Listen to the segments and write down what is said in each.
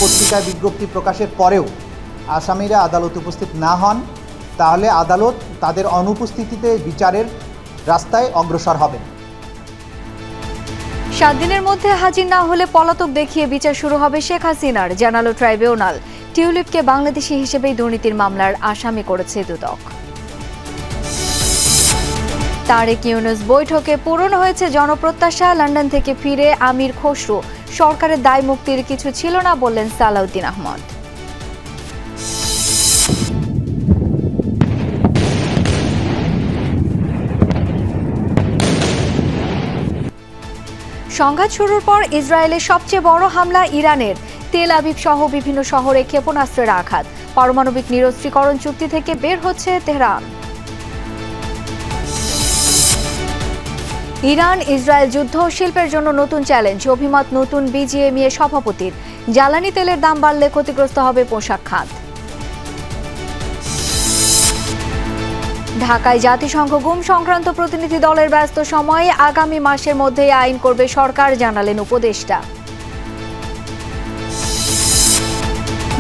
পত্রিকায় বিজ্ঞপ্তি প্রকাশের পরেও আসামিরা আদালতে উপস্থিত না হন, তাহলে আদালত তাদের অনুপস্থিতিতে বিচারের রাস্তায় অগ্রসর হবেন। 7 দিনের মধ্যে হাজির না হলে পলাতক দেখিয়ে বিচার শুরু হবে শেখ হাসিনার, জানালো ট্রাইব্যুনাল। টিউলিপকে বাংলাদেশি হিসেবেই দুর্নীতির মামলার আসামি করেছে দুদক। তারেক ইউনূস বৈঠকে পূরণ হয়েছে জনপ্রত্যাশা, লন্ডন থেকে ফিরে আমির খসরু। সরকারের দায় মুক্তির কিছু ছিল না বললেন সালাউদ্দিন আহমদ। সংঘাত শুরুর পর ইসরায়েলের সবচেয়ে বড় হামলা ইরানের। তেল আবিব সহ বিভিন্ন শহরে ক্ষেপণাস্ত্রের আঘাত। পারমাণবিক নিরস্ত্রীকরণ চুক্তি থেকে বের হচ্ছে তেহরান। ইরান ইসরায়েল যুদ্ধ শিল্পের জন্য নতুন চ্যালেঞ্জ, অভিমত নতুন বিজিএমইএ সভাপতির। জ্বালানি তেলের দাম বাড়লে ক্ষতিগ্রস্ত হবে পোশাক খাত। ঢাকায় জাতিসংঘ গুম সংক্রান্ত প্রতিনিধি দলের ব্যস্ত সময়ে আগামী মাসের মধ্যেই আইন করবে সরকার, জানালেন উপদেষ্টা।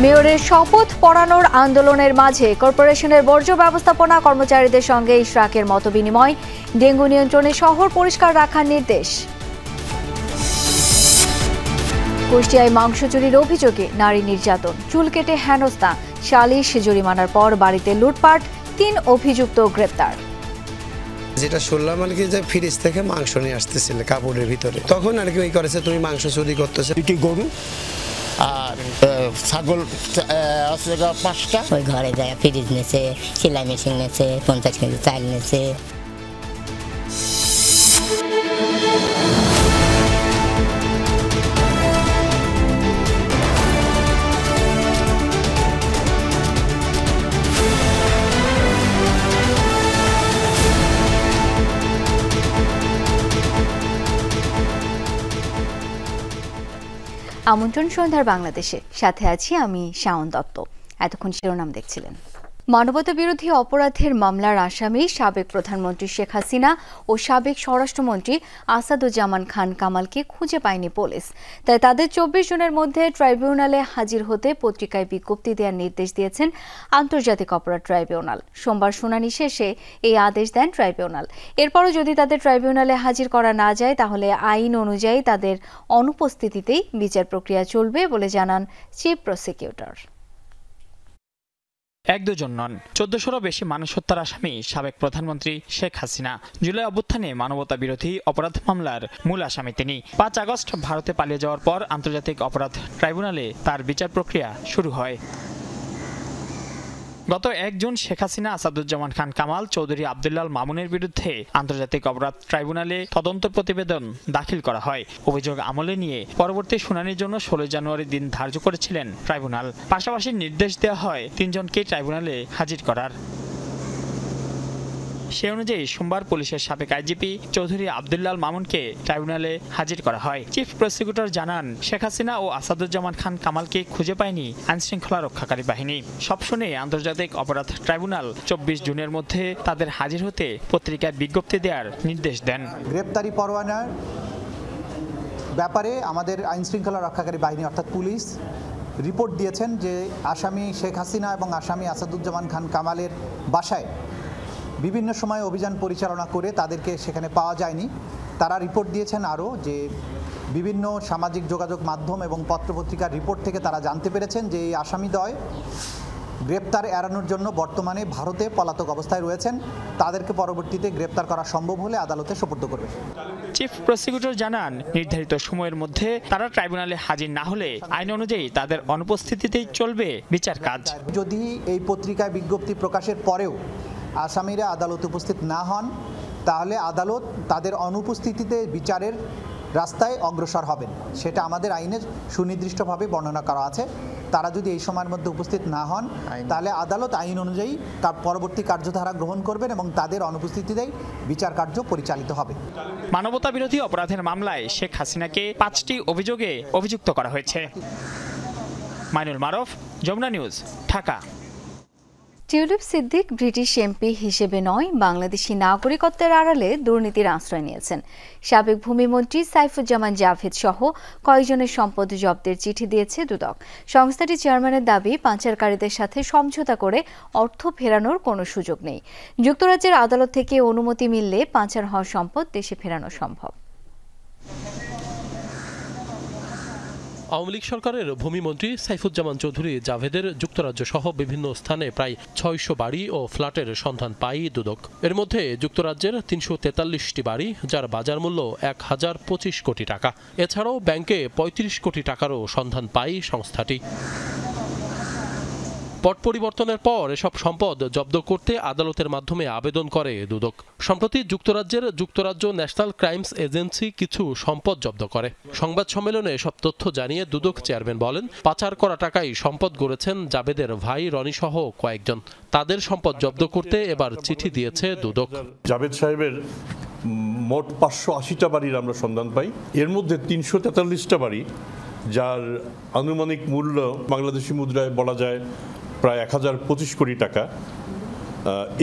মেয়রের শপথ পড়ানোর আন্দোলনের মাঝে কর্পোরেশনের বর্জ্য ব্যবস্থাপনা কর্মচারীদের সঙ্গে ইশরাকের মতবিনিময়। ডেঙ্গু নিয়ন্ত্রণে শহর পরিষ্কার রাখার নির্দেশ। কুষ্টিয়ায় মাংস চুরির অভিযোগে নারী নির্যাতন, চুল কেটে হেনস্থা, সালিশ জরিমানার পর বাড়িতে লুটপাট, 3 অভিযুক্ত গ্রেপ্তার। যেটা শুনলাম আর কি যে ফ্রিজ থেকে মাংস নিয়ে আসতেছিল কাপড়ের ভিতরে, তখন আর কি ওই করেছে তুমি মাংস চুরি করতেছে। গরু আর ছাগল আছে 5টা। ওই ঘরে যায় ফ্রিজ নেছে, সেলাই মেশিন নেছে, 50 কেজি চাল নেছে। আমন্ত্রণ সন্ধ্যার বাংলাদেশে, সাথে আছি আমি শাওন দত্ত। এতক্ষণ শিরোনাম দেখছিলেন। মানবতা বিরোধী অপরাধের মামলার আসামি সাবেক প্রধানমন্ত্রী শেখ হাসিনা ও সাবেক স্বরাষ্ট্রমন্ত্রী আসাদুজ্জামান খান কামালকে খুঁজে পায়নি পুলিশ। তাই তাদের 24 জনের মধ্যে ট্রাইব্যুনালে হাজির হতে পত্রিকায় বিজ্ঞপ্তি দেওয়ার নির্দেশ দিয়েছেন আন্তর্জাতিক অপরাধ ট্রাইব্যুনাল। সোমবার শুনানি শেষে এই আদেশ দেন ট্রাইব্যুনাল। এরপরও যদি তাদের ট্রাইব্যুনালে হাজির করা না যায়, তাহলে আইন অনুযায়ী তাদের অনুপস্থিতিতেই বিচার প্রক্রিয়া চলবে বলে জানান চিফ প্রসিকিউটর। 1-2 জন নন, 1400-রও বেশি মানুষ হত্যার আসামি সাবেক প্রধানমন্ত্রী শেখ হাসিনা। জুলাই অভ্যুত্থানে মানবতা বিরোধী অপরাধ মামলার মূল আসামি তিনি। 5 আগস্ট ভারতে পালিয়ে যাওয়ার পর আন্তর্জাতিক অপরাধ ট্রাইব্যুনালে তার বিচার প্রক্রিয়া শুরু হয়। গত 1 জুন শেখ হাসিনা, আসাদুজ্জামান খান কামাল, চৌধুরী আব্দুল্লাহ মামুনের বিরুদ্ধে আন্তর্জাতিক অপরাধ ট্রাইব্যুনালে তদন্ত প্রতিবেদন দাখিল করা হয়। অভিযোগ আমলে নিয়ে পরবর্তী শুনানির জন্য 16 জানুয়ারি দিন ধার্য করেছিলেন ট্রাইব্যুনাল। পাশাপাশি নির্দেশ দেওয়া হয় 3 জনকে ট্রাইব্যুনালে হাজির করার। সে অনুযায়ী সোমবার পুলিশের সাবেক আইজিপি চৌধুরী আব্দুল্লাহ মামুনকে ট্রাইব্যুনালে হাজির করা হয়। চিফ প্রসিকিউটর জানান, শেখ হাসিনা ও আসাদুজ্জামান খান কামালকে খুঁজে পায়নি আইনশৃঙ্খলা রক্ষাকারী বাহিনী। সব শুনে আন্তর্জাতিক অপরাধ ট্রাইব্যুনাল 24 জুনের মধ্যে তাদের হাজির হতে পত্রিকায় বিজ্ঞপ্তি দেওয়ার নির্দেশ দেন। গ্রেপ্তারি পরোয়ানার ব্যাপারে আমাদের আইনশৃঙ্খলা রক্ষাকারী বাহিনী অর্থাৎ পুলিশ রিপোর্ট দিয়েছেন যে আসামি শেখ হাসিনা এবং আসামি আসাদুজ্জামান খান কামালের বাসায় বিভিন্ন সময় অভিযান পরিচালনা করে তাদেরকে সেখানে পাওয়া যায়নি। তারা রিপোর্ট দিয়েছেন আরও যে বিভিন্ন সামাজিক যোগাযোগ মাধ্যম এবং পত্রপত্রিকার রিপোর্ট থেকে তারা জানতে পেরেছেন যে এই আসামিদ্বয় গ্রেপ্তার এড়ানোর জন্য বর্তমানে ভারতে পলাতক অবস্থায় রয়েছেন। তাদেরকে পরবর্তীতে গ্রেপ্তার করা সম্ভব হলে আদালতে সোপর্দ করবে। চিফ প্রসিকিউটর জানান, নির্ধারিত সময়ের মধ্যে তারা ট্রাইব্যুনালে হাজির না হলে আইন অনুযায়ী তাদের অনুপস্থিতিতেই চলবে বিচার কাজ। যদি এই পত্রিকায় বিজ্ঞপ্তি প্রকাশের পরেও আসামিরা আদালতে উপস্থিত না হন, তাহলে আদালত তাদের অনুপস্থিতিতে বিচারের রাস্তায় অগ্রসর হবেন। সেটা আমাদের আইনে সুনির্দিষ্টভাবে বর্ণনা করা আছে। তারা যদি এই সময়ের মধ্যে উপস্থিত না হন, তাহলে আদালত আইন অনুযায়ী তার পরবর্তী কার্যধারা গ্রহণ করবেন এবং তাদের অনুপস্থিতিতেই বিচার কার্য পরিচালিত হবে। মানবতা বিরোধী অপরাধের মামলায় শেখ হাসিনাকে 5টি অভিযোগে অভিযুক্ত করা হয়েছে। Mainul Maruf, Jamuna news, Dhaka. Tulip Siddiq British MP হিসেবে নয়, বাংলাদেশি নাগরিকত্বের আড়ালে দুর্নীতির আশ্রয় নিয়েছেন। সাবেক ভূমিমন্ত্রী সাইফুজ্জামান জাভেদ সহ কয়েকজনের সম্পদ জব্দের চিঠি দিয়েছে দুদক। সংস্থাটির চেয়ারম্যানের দাবি, পাচারকারীদের সাথে সমঝোতা করে অর্থ ফেরানোর কোনো সুযোগ নেই। যুক্তরাজ্যের আদালত থেকে অনুমতি মিললে পাচার হওয়া সম্পদ দেশে ফেরানো সম্ভব। আওয়ামী লীগ সরকারের ভূমিমন্ত্রী সাইফুজ্জামান চৌধুরী জাভেদের যুক্তরাজ্য সহ বিভিন্ন স্থানে প্রায় ৬০০ বাড়ি ও ফ্ল্যাটের সন্ধান পায় দুদক। এর মধ্যে যুক্তরাজ্যের ৩৪৩টি বাড়ি, যার বাজার মূল্য ১,০২৫ কোটি টাকা। এছাড়াও ব্যাংকে ৩৫ কোটি টাকারও সন্ধান পায় সংস্থাটি। পট পরিবর্তনের পর এসব সম্পদ জব্দ করতে আদালতের মাধ্যমে আবেদন করে দুদক। সম্প্রতি যুক্তরাজ্যের যুক্তরাজ্য ন্যাশনাল ক্রাইমস এজেন্সি কিছু সম্পদ জব্দ করে। সংবাদ সম্মেলনে এসব তথ্য জানিয়ে দুদক চেয়ারম্যান বলেন, পাচার করা টাকায় সম্পদ গড়েছেন জাবেদের ভাই রনি সহ কয়েকজন। তাদের সম্পদ জব্দ করতে এবার চিঠি দিয়েছে দুদক। জাবেদ সাহেবের মোট ৫৮০টা বাড়ির আমরা সন্ধান পাই। এর মধ্যে ৩৪৩টা বাড়ি, যার আনুমানিক মূল্য বাংলাদেশি মুদ্রায় বলা যায় প্রায় ১,০২৫ কোটি টাকা।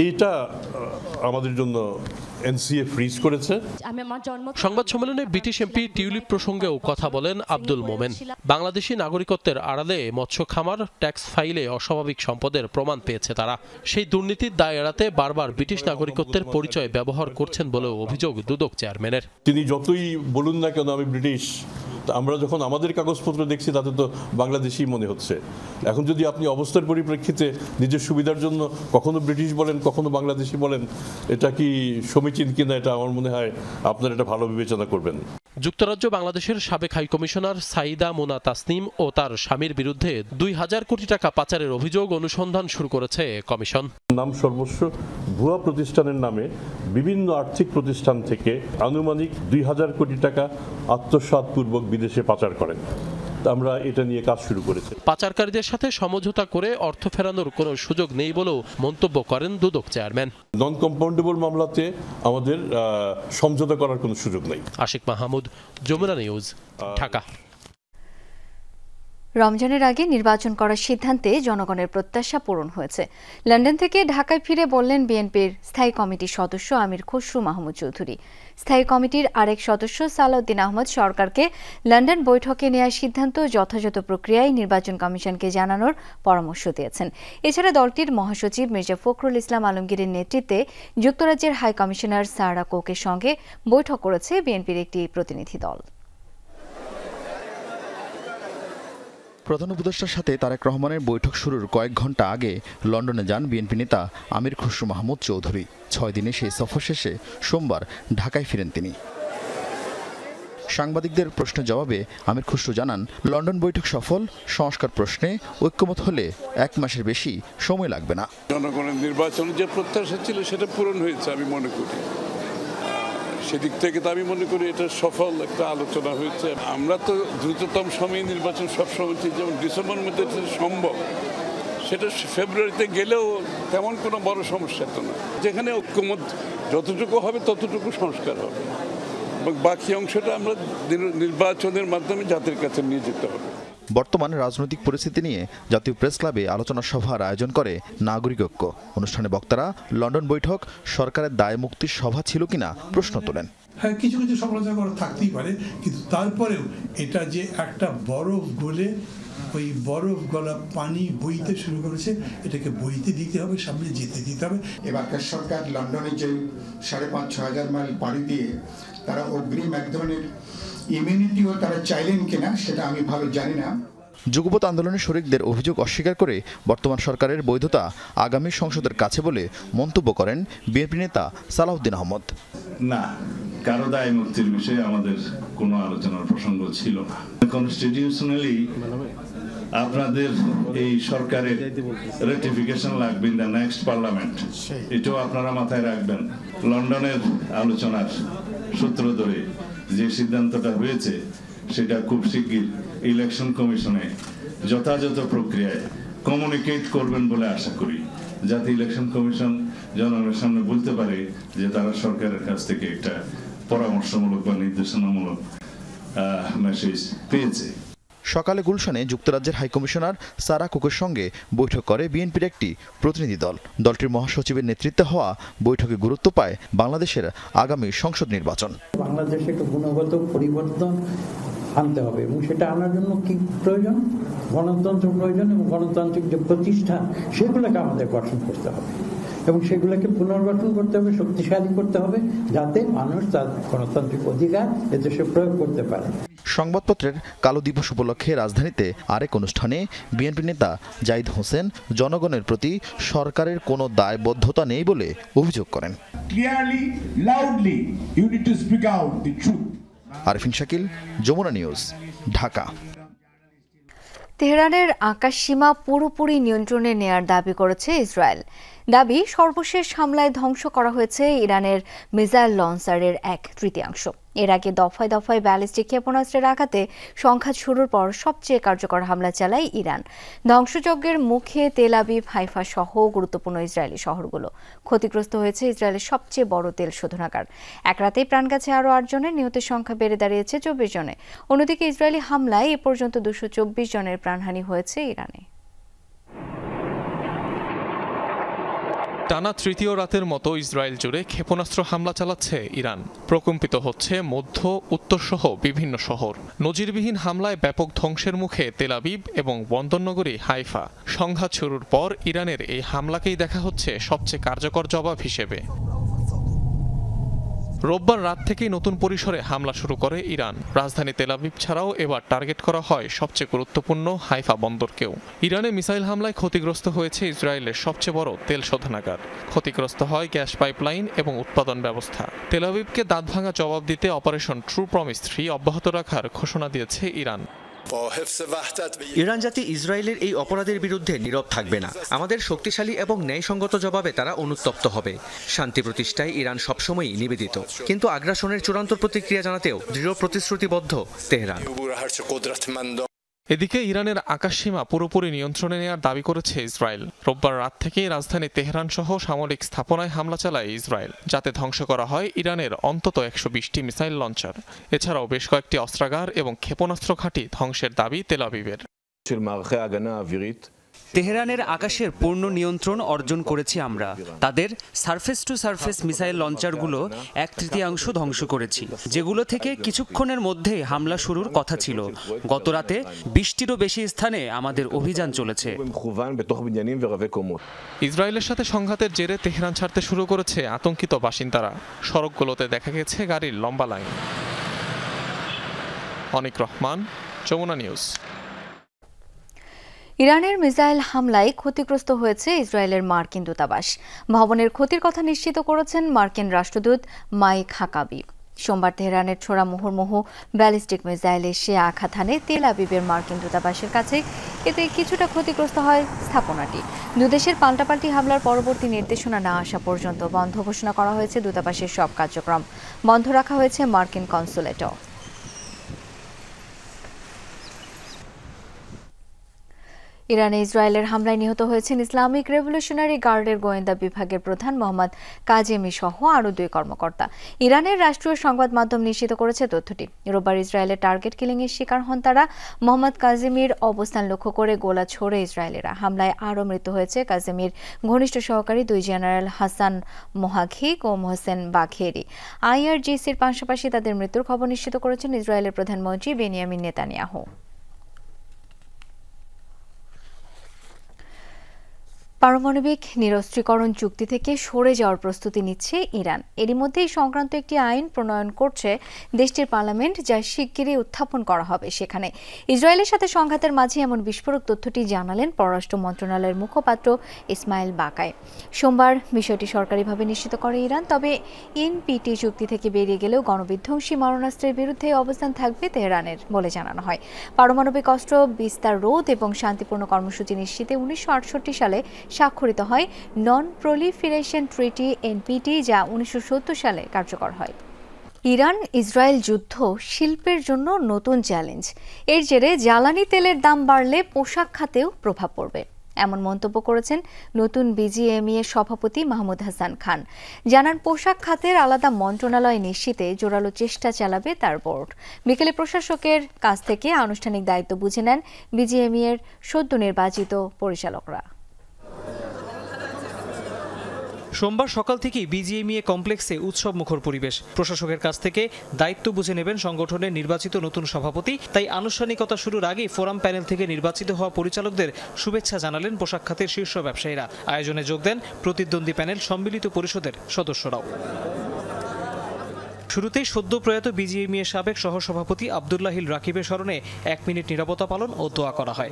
এইটা আমাদের জন্য এনসিএ ফ্রিজ করেছে। সংবাদ সম্মেলনে ব্রিটিশ এমপি টিউলিপ প্রসঙ্গেও কথা বলেন আব্দুল মোমেন। বাংলাদেশি নাগরিকত্বের আড়ালে মৎস্য খামার, ট্যাক্স ফাইলে অস্বাভাবিক সম্পদের প্রমাণ পেয়েছে তারা। সেই দুর্নীতির দায় এড়াতে বারবার ব্রিটিশ নাগরিকত্বের পরিচয় ব্যবহার করছেন বলেও অভিযোগ দুদক চেয়ারম্যানের। তিনি যতই বলুন না কেন আমি ব্রিটিশ, আমরা যখন আমাদের কাগজপত্র দেখছি তাতে তো বাংলাদেশি মনে হচ্ছে। এখন যদি আপনি অবস্থার পরিপ্রেক্ষিতে নিজের সুবিধার জন্য কখনো ব্রিটিশ বলেন, কখনো বাংলাদেশি বলেন, এটা কি সমীচীন কিনা, এটা আমার মনে হয় আপনারা এটা ভালো বিবেচনা করবেন। যুক্তরাজ্য বাংলাদেশের সাবেক হাইকমিশনার সাইদা মোনা তাসনিম ও তার স্বামীর বিরুদ্ধে ২,০০০ কোটি টাকা পাচারের অভিযোগ অনুসন্ধান শুরু করেছে কমিশন। নাম সর্বস্ব ভুয়া প্রতিষ্ঠানের নামে বিভিন্ন আর্থিক প্রতিষ্ঠান থেকে আনুমানিক ২,০০০ কোটি টাকা আত্মসাৎপূর্বক বিদেশে পাচার করেন। আমরা এটা নিয়ে কাজ শুরু করেছি। পাচারকারীদের সাথে সমঝোতা করে অর্থ ফেরানোর কোনো সুযোগ নেই বলেও মন্তব্য করেন দুদক চেয়ারম্যান। নন কম্পাউন্ডেবল মামলাতে আমাদের সমঝোতা করার কোনো সুযোগ নেই। আশিক মাহমুদ, যমুনা নিউজ, ঢাকা। রমজানের আগে নির্বাচন করার সিদ্ধান্তে জনগণের প্রত্যাশা পূরণ হয়েছে। লন্ডন থেকে ঢাকায় ফিরে বললেন বিএনপির স্থায়ী কমিটির সদস্য আমির খসরু মাহমুদ চৌধুরী। স্থায়ী কমিটির আরেক সদস্য সালাউদ্দিন আহমদ সরকারকে লন্ডন বৈঠকে নেওয়ার সিদ্ধান্ত যথাযথ প্রক্রিয়ায় নির্বাচন কমিশনকে জানানোর পরামর্শ দিয়েছেন। এছাড়া দলটির মহাসচিব মির্জা ফখরুল ইসলাম আলমগীরের নেতৃত্বে যুক্তরাজ্যের হাই কমিশনার সারা কোকের সঙ্গে বৈঠক করেছে বিএনপির একটি প্রতিনিধি দল। প্রধান উপদেষ্টার সাথে তারেক রহমানের বৈঠক শুরুর কয়েক ঘণ্টা আগে লন্ডনে যান বিএনপি নেতা আমির খসরু মাহমুদ চৌধুরী। ৬ দিনে সেই সফর শেষে সোমবার ঢাকায় ফিরেন তিনি। সাংবাদিকদের প্রশ্নের জবাবে আমির খসরু জানান, লন্ডন বৈঠক সফল, সংস্কার প্রশ্নে ঐক্যমত হলে ১ মাসের বেশি সময় লাগবে না। জনগণের নির্বাচনের যে প্রত্যাশা ছিল সেটা পূরণ হয়েছে আমি মনে করি। সেদিক থেকে তো আমি মনে করি এটা সফল একটা আলোচনা হয়েছে। আমরা তো দ্রুততম সময়ে নির্বাচন সবসময় ঠিক, যেমন ডিসেম্বরের মধ্যে সম্ভব, সেটা ফেব্রুয়ারিতে গেলেও তেমন কোনো বড় সমস্যা তো না। যেখানে ঐক্যমত যতটুকু হবে ততটুকু সংস্কার হবে এবং বাকি অংশটা আমরা নির্বাচনের মাধ্যমে জাতির কাছে নিয়ে যেতে হবে। বর্তমান রাজনৈতিক পরিস্থিতি নিয়ে জাতীয় প্রেস ক্লাবে আলোচনা সভার আয়োজন করে নাগরিক ঐক্য। অনুষ্ঠানে বক্তারা লন্ডন বৈঠক সরকারের দায় মুক্তির সভা ছিল কিনা প্রশ্ন তোলেন। হ্যাঁ, কিছু কিছু সমালোচনা করা থাকতেই পারে, কিন্তু তারপরেও এটা যে একটা বরফ গলে ওই বরফ গলা পানি বইতে শুরু করেছে, এটাকে বইতে দিতে হবে, সামনে যেতে দিতে হবে। এবারকার সরকার লন্ডনে যে ৫,৫০০ হাজার মাইল পাড়ি দিয়ে তারা অগ্রিম এক ধরনের ইমিউনিটিও তারা চাইলেন কিনা সেটা আমি ভালো জানি না। যুগপৎ আন্দোলনের শরিকদের অভিযোগ অস্বীকার করে বর্তমান সরকারের বৈধতা আগামী সংসদের কাছে বলে মন্তব্য করেন বিএনপি নেতা সালাউদ্দিন আহমদ। না, কারো দায় মুক্তির বিষয়ে আমাদের কোনো আলোচনার প্রসঙ্গ ছিল না। কনস্টিটিউশনালি আপনাদের এই সরকারের রেটিফিকেশন লাগবে ইন দ্য নেক্সট পার্লামেন্ট, এটাও আপনারা মাথায় রাখবেন। লন্ডনের আলোচনার সূত্র ধরে যে সিদ্ধান্তটা হয়েছে সেটা খুব শিগগির ইলেকশন কমিশনে যথাযথ প্রক্রিয়ায় কমিউনিকেট করবেন বলে আশা করি, যাতে ইলেকশন কমিশন জনগণের সামনে বলতে পারে যে তারা সরকারের কাছ থেকে একটা পরামর্শমূলক বা নির্দেশনামূলক মেসেজ পেয়েছে। সকালে গুলশানে যুক্তরাজ্যের হাইকমিশনার সারা কুকের সঙ্গে বৈঠক করে বিএনপির একটি প্রতিনিধি দল। দলটির মহাসচিবের নেতৃত্বে হওয়া বৈঠকে গুরুত্ব পায় বাংলাদেশের আগামী সংসদ নির্বাচন। বাংলাদেশে একটা গুণগত পরিবর্তন আনতে হবে এবং সেটা আনার জন্য কি প্রয়োজন? গণতন্ত্র প্রয়োজন এবং গণতান্ত্রিক যে প্রতিষ্ঠান সেগুলোকে আমাদের গঠন করতে হবে এবং সেগুলোকে পুনর্গঠন করতে হবে, শক্তিশালী করতে হবে, যাতে মানুষ তার গণতান্ত্রিক অধিকার এদেশে প্রয়োগ করতে পারে। সংবাদপত্রের কালো দিবস উপলক্ষে রাজধানীতে আরেক অনুষ্ঠানে বিএনপি নেতা জাহিদ হোসেন জনগণের প্রতি সরকারের কোনো দায়বদ্ধতা নেই বলে অভিযোগ করেন। আরিফিন শাকিল, যমুনা নিউজ, ঢাকা। তেহরানের আকাশসীমা পুরোপুরি নিয়ন্ত্রণে নেয়ার দাবি করেছে ইসরায়েল। দাবি, সর্বশেষ হামলায় ধ্বংস করা হয়েছে ইরানের মিসাইল লঞ্চারের 1/3। এর আগে দফায় দফায় ব্যালিস্টিক ক্ষেপণাস্ত্রের আঘাতে সংঘাত শুরুর পর সবচেয়ে কার্যকর হামলা চালায় ইরান। ধ্বংসযজ্ঞের মুখে তেল আবিব, হাইফা সহ গুরুত্বপূর্ণ ইসরায়েলি শহরগুলো। ক্ষতিগ্রস্ত হয়েছে ইসরায়েলের সবচেয়ে বড় তেল শোধনাগার। এক রাতেই প্রাণ গেছে আরও 8 জনের, নিহতের সংখ্যা বেড়ে দাঁড়িয়েছে 24 জনে। অন্যদিকে ইসরায়েলি হামলায় এ পর্যন্ত 224 জনের প্রাণহানি হয়েছে ইরানে। টানা তৃতীয় রাতের মতো ইসরায়েল জুড়ে ক্ষেপণাস্ত্র হামলা চালাচ্ছে ইরান। প্রকম্পিত হচ্ছে মধ্য, উত্তরসহ বিভিন্ন শহর। নজিরবিহীন হামলায় ব্যাপক ধ্বংসের মুখে তেল আবিব এবং বন্দরনগরী হাইফা। সংঘাত শুরুর পর ইরানের এই হামলাকেই দেখা হচ্ছে সবচেয়ে কার্যকর জবাব হিসেবে। রোববার রাত থেকেই নতুন পরিসরে হামলা শুরু করে ইরান। রাজধানী তেল আবিব ছাড়াও এবার টার্গেট করা হয় সবচেয়ে গুরুত্বপূর্ণ হাইফা বন্দরকেও। ইরানে মিসাইল হামলায় ক্ষতিগ্রস্ত হয়েছে ইসরায়েলের সবচেয়ে বড় তেল শোধনাগার। ক্ষতিগ্রস্ত হয় গ্যাস পাইপলাইন এবং উৎপাদন ব্যবস্থা। তেল আবিবকে দাঁতভাঙা জবাব দিতে অপারেশন ট্রু প্রমিস 3 অব্যাহত রাখার ঘোষণা দিয়েছে ইরান। ইরান জাতি ইসরায়েলের এই অপরাধের বিরুদ্ধে নীরব থাকবে না। আমাদের শক্তিশালী এবং ন্যায়সঙ্গত জবাবে তারা অনুতপ্ত হবে। শান্তি প্রতিষ্ঠায় ইরান সবসময়ই নিবেদিত, কিন্তু আগ্রাসনের চূড়ান্ত প্রতিক্রিয়া জানাতেও দৃঢ় প্রতিশ্রুতিবদ্ধ তেহরান। এদিকে ইরানের আকাশসীমা পুরোপুরি নিয়ন্ত্রণে নেওয়ার দাবি করেছে ইসরায়েল। রোববার রাত থেকেই রাজধানী তেহরান সহ সামরিক স্থাপনায় হামলা চালায় ইসরায়েল, যাতে ধ্বংস করা হয় ইরানের অন্তত 120টি মিসাইল লঞ্চার। এছাড়াও বেশ কয়েকটি অস্ত্রাগার এবং ক্ষেপণাস্ত্র ঘাঁটি ধ্বংসের দাবি তেল আবিবের। তেহরানের আকাশের পূর্ণ নিয়ন্ত্রণ অর্জন করেছি আমরা। তাদের সারফেস টু সারফেস মিসাইল লঞ্চারগুলো 1/3 ধ্বংস করেছি, যেগুলো থেকে কিছুক্ষণের মধ্যে হামলা শুরুর কথা ছিল। গত রাতে 20টিরও বেশি স্থানে আমাদের অভিযান চলেছে। ইসরায়েলের সাথে সংঘাতের জেরে তেহরান ছাড়তে শুরু করেছে আতঙ্কিত বাসিন্দারা। সড়কগুলোতে দেখা গেছে গাড়ির লম্বা লাইন। অনিক রহমান, যমুনা নিউজ। ইরানের মিসাইল হামলায় ক্ষতিগ্রস্ত হয়েছে ইসরায়েলের মার্কিন দূতাবাস। ভবনের ক্ষতির কথা নিশ্চিত করেছেন মার্কিন রাষ্ট্রদূত মাইক হাকাবি। সোমবার তেহরানের ছোড়া মুহুর্মুহু ব্যালিস্টিক মিসাইল এসে আঘাত হানে তেল আবিবের মার্কিন দূতাবাসের কাছে। এতে কিছুটা ক্ষতিগ্রস্ত হয় স্থাপনাটি। দুদেশের পাল্টাপাল্টি হামলার পরবর্তী নির্দেশনা না আসা পর্যন্ত বন্ধ ঘোষণা করা হয়েছে দূতাবাসের সব কার্যক্রম। বন্ধ রাখা হয়েছে মার্কিন কনসুলেটও। ইরানে ইসরায়েলের হামলায় নিহত হয়েছেন ইসলামিক রেভলিউশনারি গার্ডের গোয়েন্দা বিভাগের প্রধান মোহাম্মদ কাজেমি সহ আরও 2 কর্মকর্তা। ইরানের রাষ্ট্রীয় সংবাদ মাধ্যম নিশ্চিত করেছে তথ্যটি। রোববার ইসরায়েলের টার্গেট কিলিংয়ের শিকার হন তারা। মোহাম্মদ কাজেমির অবস্থান লক্ষ্য করে গোলা ছোড়ে ইসরায়েলিরা। হামলায় আরও মৃত্যু হয়েছে কাজেমির ঘনিষ্ঠ সহকারী 2 জেনারেল হাসান মোহাঘিক ও মোহসেন বাঘেরি। আইআরজিসির পাশাপাশি তাদের মৃত্যুর খবর নিশ্চিত করেছেন ইসরায়েলের প্রধানমন্ত্রী বেনিয়ামিন নেতানিয়াহু। পারমাণবিক নিরস্ত্রীকরণ চুক্তি থেকে সরে যাওয়ার প্রস্তুতি নিচ্ছে ইরান। এরই মধ্যে এই সংক্রান্ত একটি আইন প্রণয়ন করছে দেশটির পার্লামেন্ট, যা শিগগিরই উত্থাপন করা হবে সেখানে। ইসরায়েলের সাথে সংঘাতের মাঝে এমন বিস্ফোরক তথ্যটি জানালেন পররাষ্ট্র মন্ত্রণালয়ের মুখপাত্র ইসমাইল বাকাই। সোমবার বিষয়টি সরকারিভাবে নিশ্চিত করে ইরান। তবে এনপিটি চুক্তি থেকে বেরিয়ে গেলেও গণবিধ্বংসী মারণাস্ত্রের বিরুদ্ধে অবস্থান থাকবে তেহরানের বলে জানানো হয়। পারমাণবিক অস্ত্র বিস্তার রোধ এবং শান্তিপূর্ণ কর্মসূচি নিশ্চিতে 1968 সালে স্বাক্ষরিত হয় নন প্রলিফারেশন ট্রিটি এনপিটি, যা 1970 সালে কার্যকর হয়। ইরান ইসরায়েল যুদ্ধ শিল্পের জন্য নতুন চ্যালেঞ্জ। এর জেরে জ্বালানি তেলের দাম বাড়লে পোশাক খাতেও প্রভাব পড়বে। এমন মন্তব্য করেছেন নতুন বিজিএমইএ সভাপতি মাহমুদ হাসান খান। জানান পোশাক খাতের আলাদা মন্ত্রণালয় নিশ্চিতে জোরালো চেষ্টা চালাবে তার বোর্ড। বিকেলে প্রশাসকের কাছ থেকে আনুষ্ঠানিক দায়িত্ব বুঝে নেন বিজিএমইএর সদ্য নির্বাচিত পরিচালকরা। সোমবার সকাল থেকেই বিজিএমইএ কমপ্লেক্সে উৎসব মুখর পরিবেশ। প্রশাসকের কাছ থেকে দায়িত্ব বুঝে নেবেন সংগঠনের নির্বাচিত নতুন সভাপতি। তাই আনুষ্ঠানিকতা শুরুর আগেই ফোরাম প্যানেল থেকে নির্বাচিত হওয়া পরিচালকদের শুভেচ্ছা জানালেন পোশাক খাতের শীর্ষ ব্যবসায়ীরা। আয়োজনে যোগ দেন প্রতিদ্বন্দ্বী প্যানেল সম্মিলিত পরিষদের সদস্যরাও। শুরুতেই সদ্য প্রয়াত বিজিএমইএ সাবেক সহসভাপতি আব্দুল্লাহিল রাকিবের স্মরণে 1 মিনিট নীরবতা পালন ও দোয়া করা হয়।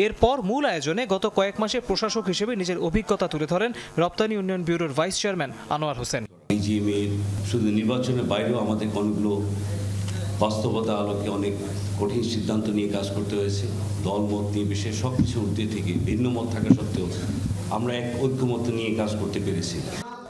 এরপর মূল আয়োজনে গত কয়েক মাসে প্রশাসক হিসেবে নিজের অভিজ্ঞতা তুলে ধরেন রপ্তানি উন্নয়ন ব্যুরোর vice chairman Anwar Hossain. BGMEA শুধু নির্বাচনের বাইরেও আমাদের অনেকগুলো বাস্তবতা আলোকে অনেক কঠিন সিদ্ধান্ত নিয়ে কাজ করতে হয়েছে। দলমত নিয়ে বিশেষ সব কিছু ঊর্ধ্বে থেকে ভিন্ন মত থাকা সত্ত্বেও আমরা এক ঐক্যমত নিয়ে কাজ করতে পেরেছি।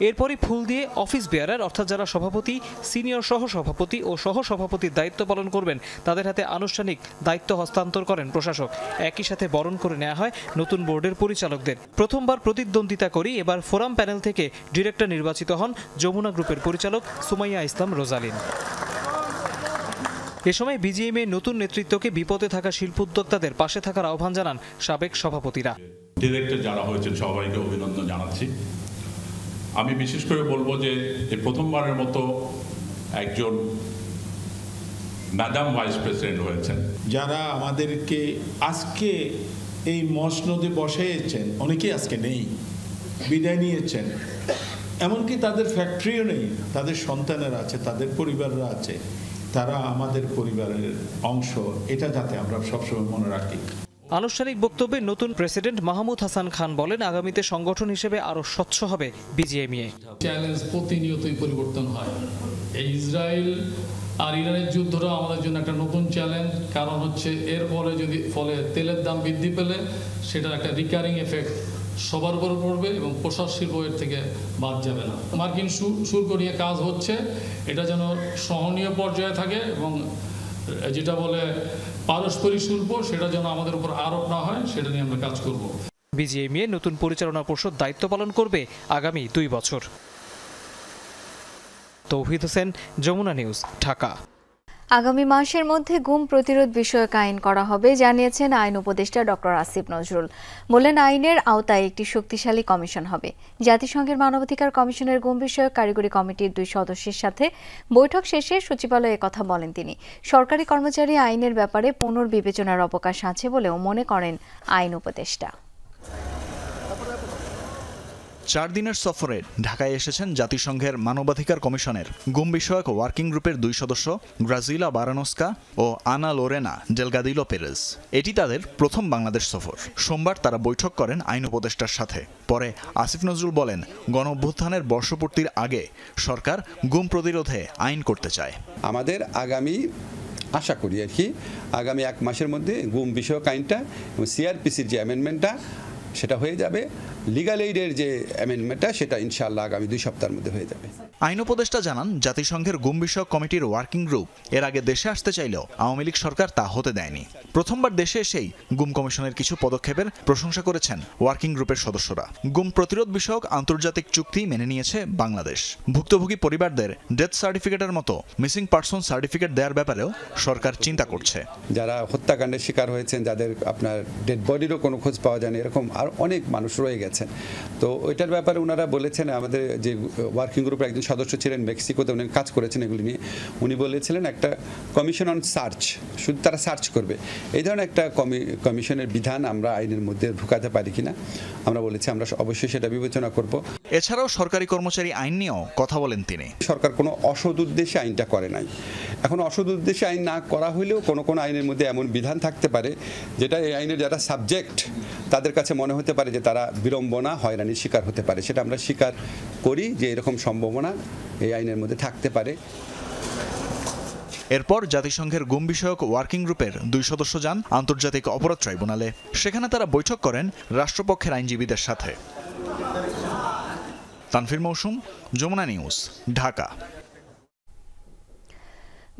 এরপরই ফুল দিয়ে অফিস বেয়ারার অর্থাৎ যারা সভাপতি, সিনিয়র সহসভাপতি ও সহসভাপতির দায়িত্ব পালন করবেন তাদের হাতে আনুষ্ঠানিক দায়িত্ব হস্তান্তর করেন প্রশাসক। একই সাথে বরণ করে নেওয়া হয় নতুন বোর্ডের পরিচালকদের। প্রথমবার প্রতিদ্বন্দ্বিতা করি এবার ফোরাম প্যানেল থেকে ডিরেক্টর নির্বাচিত হন যমুনা গ্রুপের পরিচালক সুমাইয়া ইসলাম রোজালিন। এ সময় বিজিএমইএ নতুন নেতৃত্বকে বিপদে থাকা শিল্পোদ্যোক্তাদের পাশে থাকার আহ্বান জানান সাবেক সভাপতিরা। ডিরেক্টর যারা হয়েছেন সবাইকে অভিনন্দন জানাচ্ছি। আমি বিশেষ করে বলবো যে প্রথমবারের মতো একজন ম্যাডাম ভাইস প্রেসিডেন্ট হয়েছেন। যারা আমাদেরকে আজকে এই মসনদে বসাইয়েছেন অনেকেই আজকে নেই, বিদায় নিয়েছেন। এমনকি তাদের ফ্যাক্টরিও নেই, তাদের সন্তানেরা আছে, তাদের পরিবাররা আছে। তারা আমাদের পরিবারের অংশ, এটা যাতে আমরা সবসময় মনে রাখি। আনুষ্ঠানিক বক্তব্যে নতুন প্রেসিডেন্ট মাহমুদ হাসান খান বলেন আগামীতে সংগঠন হিসেবে আরো স্বচ্ছ হবে বিজিএমইএ। চ্যালেঞ্জ প্রতিনিয়তই পরিবর্তন হয়। এই ইসরায়েল আর ইরানের যুদ্ধটা আমাদের জন্য একটা নতুন চ্যালেঞ্জ। কারণ হচ্ছে এর ফলে তেলের দাম বৃদ্ধি পেলে সেটা একটা রিকারিং এফেক্ট সবার উপর পড়বে এবং পোশাক শিল্প এর থেকে বাদ যাবে না। মার্কিন শুল্ক নিয়ে কাজ হচ্ছে, এটা যেন সহনীয় পর্যায়ে থাকে এবং যেটা বলে পারস্পরিক শুল্ক সেটা যেন আমাদের উপর আরোপ না হয়, সেটা নিয়ে আমরা কাজ করব। বিজিএমইএ নতুন পরিচালনা পর্ষদ দায়িত্ব পালন করবে আগামী 2 বছর। তৌহিদ হোসেন, যমুনা নিউজ, ঢাকা। আগামী মাসের মধ্যে গুম প্রতিরোধ বিষয়ক আইন করা হবে জানিয়েছেন আইন উপদেষ্টা ডক্টর আসিফ নজরুল। বলেন আইনের আওতায় একটি শক্তিশালী কমিশন হবে। জাতিসংঘের মানবাধিকার কমিশনের গুম বিষয়ক কারিগরি কমিটির 2 সদস্যের সাথে বৈঠক শেষে সচিবালয়ে কথা বলেন তিনি। সরকারি কর্মচারী আইনের ব্যাপারে পুনর্বিবেচনার অবকাশ আছে বলেও মনে করেন আইন উপদেষ্টা। 4 দিনের সফরে ঢাকায় এসেছেন জাতিসংঘের মানবাধিকার কমিশনের গুম বিষয়ক ওয়ার্কিং গ্রুপের 2 সদস্য গ্রাজিলা বারানস্কা ও আনা লোরেনা ডেলগাদিলো পেরেজ। এটি তাদের প্রথম বাংলাদেশ সফর। সোমবার তারা বৈঠক করেন আইন উপদেষ্টার সাথে। পরে আসিফ নজরুল বলেন, গণঅভ্যুত্থানের বর্ষপূর্তির আগে সরকার গুম প্রতিরোধে আইন করতে চায়। আমাদের আগামী আশা করি আর কি আগামী 1 মাসের মধ্যে গুম বিষয়ক আইনটা এবং সিআরপিসির যে অ্যামেন্ডমেন্টটা সেটা হয়ে যাবে। লিগ্যাল এইডের যে অ্যামেন্ডমেন্টটা সেটা ইনশাআল্লাহ আগামী 2 সপ্তাহের মধ্যে হয়ে যাবে। আইন উপদেষ্টা জানান, জাতিসংঘের গুম বিষয়ক কমিটির ওয়ার্কিং গ্রুপ এর আগে দেশে আসতে চাইলেও আওয়ামী লীগ সরকার তা হতে দেয়নি। প্রথমবার দেশে এসেই গুম কমিশনের কিছু পদক্ষেপের প্রশংসা করেছেন ওয়ার্কিং গ্রুপের সদস্যরা। গুম প্রতিরোধ বিষয়ক আন্তর্জাতিক চুক্তি মেনে নিয়েছে বাংলাদেশ। ভুক্তভোগী পরিবারদের ডেথ সার্টিফিকেটের মতো মিসিং পারসন সার্টিফিকেট দেওয়ার ব্যাপারেও সরকার চিন্তা করছে। যারা হত্যাকাণ্ডের শিকার হয়েছেন, যাদের আপনার ডেড বডিরও কোনো খোঁজ পাওয়া যায়নি, এরকম আর অনেক মানুষ রয়ে গেছেন। তো ওইটার ব্যাপারে ওনারা বলেছেন, আমাদের যে ওয়ার্কিং গ্রুপের একজন সদস্য ছিলেন মেক্সিকোতে, উনি কাজ করেছেন এগুলি নিয়ে। উনি বলেছিলেন একটা কমিশন অন সার্চ, শুধু তারা সার্চ করবে, এই ধরনের একটা কমিশনের বিধান আমরা আইনের মধ্যে ঢুকাতে পারি কিনা আমরা বলেছি আমরা অবশ্যই সেটা বিবেচনা করব। এছাড়াও সরকারি কর্মচারী আইন নিয়েও কথা বলেন তিনি। সরকার কোনো অসৎ উদ্দেশ্যে আইনটা করে নাই। এখন অসৎ উদ্দেশ্যে আইন না করা হলেও কোনো কোনো আইনের মধ্যে এমন বিধান থাকতে পারে যেটা এই আইনের যারা সাবজেক্ট তাদের কাছে মনে হতে পারে যে তারা বিড়ম্বনা, হয়রানির শিকার হতে পারে। সেটা আমরা স্বীকার করি যে এরকম সম্ভাবনা এই আইনের মধ্যে থাকতে পারে। এরপর জাতিসংঘের গুম বিষয়ক ওয়ার্কিং গ্রুপের 2 সদস্য যান আন্তর্জাতিক অপরাধ ট্রাইব্যুনালে। সেখানে তারা বৈঠক করেন রাষ্ট্রপক্ষের আইনজীবীদের সাথে। তানফির মৌসুম, যমুনা নিউজ, ঢাকা।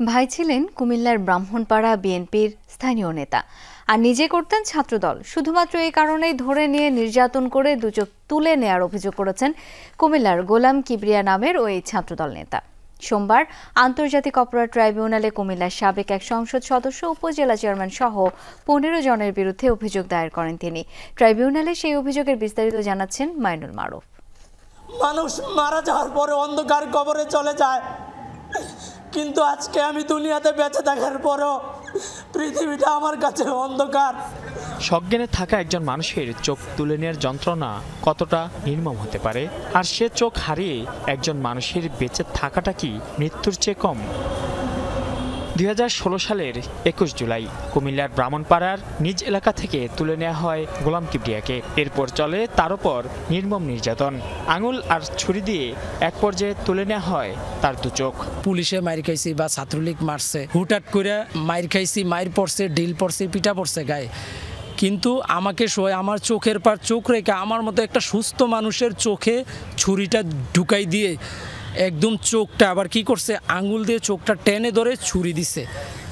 ভাই ছিলেন কুমিল্লার ব্রাহ্মণপাড়া বিএনপির স্থানীয় নেতা আর নিজে করতেন ছাত্রদল। শুধুমাত্র এই কারণেই ধরে নিয়ে নির্যাতন করে দুচোখ তুলে নেয়ার অভিযোগ করেছেন কুমিল্লার গোলাম কিবরিয়া নামের ওই ছাত্রদল নেতা। সোমবার আন্তর্জাতিক অপরাধ ট্রাইব্যুনালে কুমিল্লার সাবেক এক সংসদ সদস্য, উপজেলা চেয়ারম্যান সহ 15 জনের বিরুদ্ধে অভিযোগ দায়ের করেন তিনি। ট্রাইব্যুনালে সেই অভিযোগের বিস্তারিত জানাচ্ছেন মাইনুল মারুফ। মানুষ মারা যাওয়ার পরে অন্ধকার কবরে চলে যায়, কিন্তু আজকে আমি দুনিয়াতে বেঁচে থাকার পরও পৃথিবীটা আমার কাছে অন্ধকার। সজ্ঞানে থাকা একজন মানুষের চোখ তুলে নেওয়ার যন্ত্রণা কতটা নির্মম হতে পারে, আর সে চোখ হারিয়ে একজন মানুষের বেঁচে থাকাটা কি মৃত্যুর চেয়ে কম? 2016 সালের 21 জুলাই কুমিল্লার ব্রাহ্মণপাড়ার নিজ এলাকা থেকে তুলে নেওয়া হয় গোলাম কিবরিয়াকে। এরপর চলে তার উপর নির্মম নির্যাতন। আঙুল আর ছুরি দিয়ে এক পর্যায়ে তুলে নেওয়া হয় তার দু চোখ। পুলিশে মাইর খাইছি বা ছাত্রলীগ মারছে, হুটহাট করে মাইর খাইছি, মাইর পড়ছে, ডিল পড়ছে, পিটা পড়ছে গায়ে, কিন্তু আমাকে আমার চোখের পার চোখ রেখে আমার মতো একটা সুস্থ মানুষের চোখে ছুরিটা ঢুকাই দিয়ে একদম চোখটা আবার কি করছে, আঙ্গুল দিয়ে চোখটা টেনে ধরে ছুরি দিছে,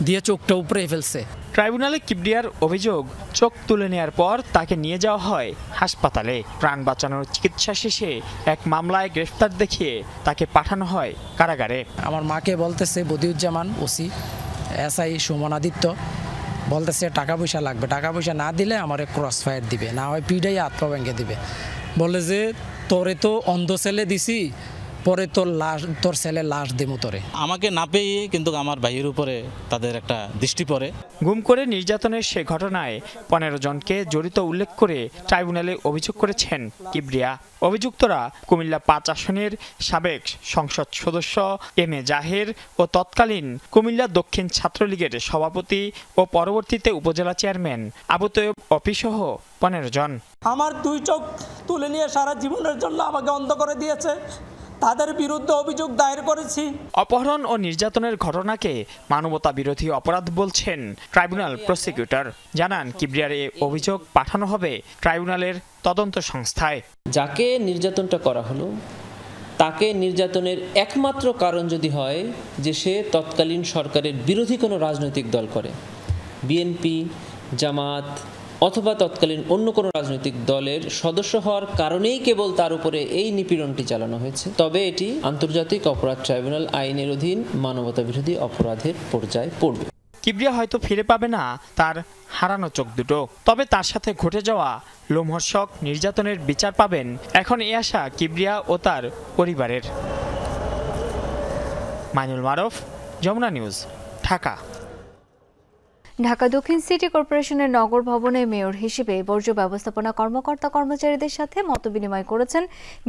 দিয়ে চোখটা উপরে ফেলছে। ট্রাইব্যুনালে কিবরিয়ার অভিযোগ, চোখ তুলে নেওয়ার পর তাকে নিয়ে যাওয়া হয় হাসপাতালে। প্রাণ বাঁচানোর চিকিৎসা শেষে এক মামলায় গ্রেফতার দেখিয়ে তাকে পাঠানো হয় কারাগারে। আমার মাকে বলতেছে বদিউজ্জামান ওসি, এসআই সুমনাদিত্য বলতেছে টাকা পয়সা লাগবে, টাকা পয়সা না দিলে আমার ক্রস ফায়ার দিবে, না হয় পিডাই আত্মা ভেঙে দিবে। বলে যে তোরে তো অন্ধ ছেলে দিছি, পরে তোর ছেলে লাশ দেবো তোরে। আমাকে না পেয়ে কিন্তু আমার ভাইয়ের উপরে তাদের একটা দৃষ্টি পড়ে। গুম করে নির্যাতনের সে ঘটনায় 15 জনকে জড়িত উল্লেখ করে ট্রাইব্যুনালে অভিযোগ করেছেন কিবরিয়া। অভিযুক্তরা কুমিল্লা 5 আসনের সাবেক সংসদ সদস্য এম এ জাহের ও তৎকালীন কুমিল্লা দক্ষিণ ছাত্রলীগের সভাপতি ও পরবর্তীতে উপজেলা চেয়ারম্যান আবু তৈয়ব অপি সহ 15 জন। আমার দুই চোখ তুলে নিয়ে সারা জীবনের জন্য আমাকে অন্ধ করে দিয়েছে, তাদের বিরুদ্ধে অভিযোগ দায়ের করেছি। অপহরণ ও নির্যাতনের ঘটনাকে মানবতা বিরোধী অপরাধ বলছেন ট্রাইব্যুনাল প্রসিকিউটর। জানান কিবরিয়ার এই অভিযোগ পাঠানো হবে ট্রাইব্যুনালের তদন্ত সংস্থায়। যাকে নির্যাতনটা করা হলো তাকে নির্যাতনের একমাত্র কারণ যদি হয় যে সে তৎকালীন সরকারের বিরোধী কোনো রাজনৈতিক দল করে, বিএনপি, জামাত অথবা তৎকালীন অন্য কোনো রাজনৈতিক দলের সদস্য হওয়ার কারণেই কেবল তার উপরে এই নিপীড়নটি চালানো হয়েছে, তবে এটি আন্তর্জাতিক অপরাধ ট্রাইব্যুনাল আইনের অধীন মানবতা বিরোধী অপরাধের পর্যায়ে পড়বে। কিবরিয়া হয়তো ফিরে পাবে না তার হারানো চোখ দুটো, তবে তার সাথে ঘটে যাওয়া লোমহর্ষক নির্যাতনের বিচার পাবেন এখন এই আশা কিবরিয়া ও তার পরিবারের। মাইনুল মারুফ, যমুনা নিউজ, ঢাকা। ঢাকা দক্ষিণ সিটি কর্পোরেশনের নগর ভবনে মেয়র হিসেবে বর্জ্য ব্যবস্থাপনা কর্মকর্তা কর্মচারীদের সাথে মতবিনিময় করেছেন